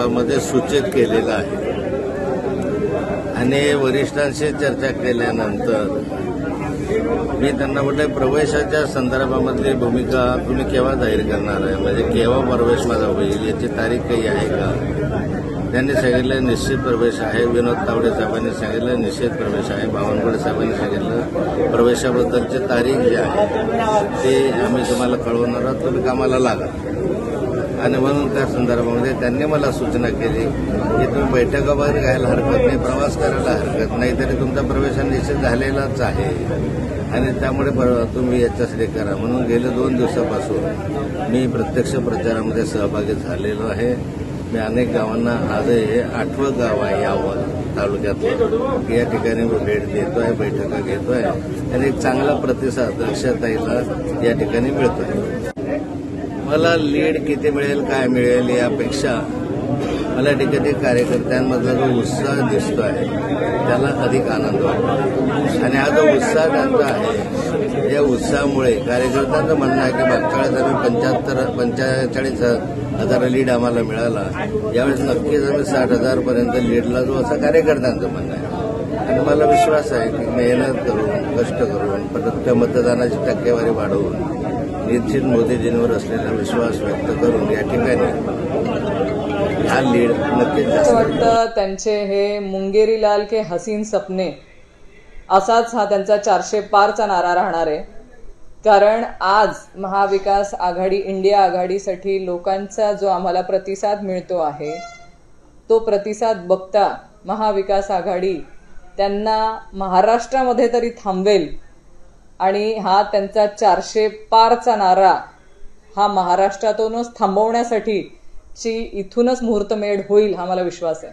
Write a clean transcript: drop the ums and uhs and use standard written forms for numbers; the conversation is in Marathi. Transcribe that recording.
संदर्भामध्ये सूचित केलेलं आहे आणि वरिष्ठांशी चर्चा केल्यानंतर मी त्यांना म्हटलं प्रवेशाच्या संदर्भामधली भूमिका तुम्ही केव्हा जाहीर करणार आहे, म्हणजे केव्हा प्रवेश माझा होईल याची तारीख काही आहे का. त्यांनी सांगितलं निश्चित प्रवेश आहे. विनोद तावडे साहेबांनी सांगितलं निश्चित प्रवेश आहे. बावनकुळे साहेबांनी सांगितलं प्रवेशाबद्दलची तारीख जी आहे ते आम्ही तुम्हाला कळवणार आहोत, तुम्ही कामाला लागा. आणि म्हणून त्या संदर्भामध्ये त्यांनी मला सूचना केली की तुम्ही बैठका वगैरे घ्यायला हरकत नाही, प्रवास करायला हरकत नाही, तरी तुमचा प्रवेश निश्चित झालेलाच आहे आणि त्यामुळे तुम्ही याच्यासाठी करा. म्हणून गेल्या 2 दिवसापासून मी प्रत्यक्ष प्रचारामध्ये सहभागी झालेलो आहे. मी अनेक गावांना आज हे 8वं गाव आहे यावं तालुक्यातलं, या ठिकाणी मी भेट देतोय, बैठका घेतोय आणि एक चांगला प्रतिसाद लक्षाताईला या ठिकाणी मिळतोय. मला लीड किती मिळेल काय मिळेल यापेक्षा मला ठिकाणी कार्यकर्त्यांमधला जो उत्साह दिसतोय त्याला अधिक आनंद वाटतो आणि हा जो उत्साह त्यांचा आहे या उत्साहामुळे कार्यकर्त्यांचं म्हणणं आहे की मागच्या वेळेस आम्ही 45,000 लीड आम्हाला मिळाला, यावेळेस नक्कीच आम्ही 60,000 पर्यंत लीडला जो असं कार्यकर्त्यांचं म्हणणं आहे. आणि मला विश्वास आहे की मेहनत करून कष्ट करून परत मतदानाची टक्केवारी वाढवून निश्चित मोदीजींवर असलेला विश्वास व्यक्त करून या ठिकाणी हा लीड नक्कीच वाटतं. त्यांचे हे मुंगेरी लाल के हसीन सपने असाच हा त्यांचा 400 पारचा नारा राहणार आहे. कारण आज महाविकास आघाडी इंडिया आघाडीसाठी लोकांचा जो आम्हाला प्रतिसाद मिळतो आहे तो प्रतिसाद बघता महाविकास आघाडी त्यांना महाराष्ट्रामध्ये तरी थांबवेल आणि हा त्यांचा 400 पारचा नारा हा महाराष्ट्रातूनच थांबवण्यासाठी इथूनच मुहूर्तमेढ होईल हा मला विश्वास आहे.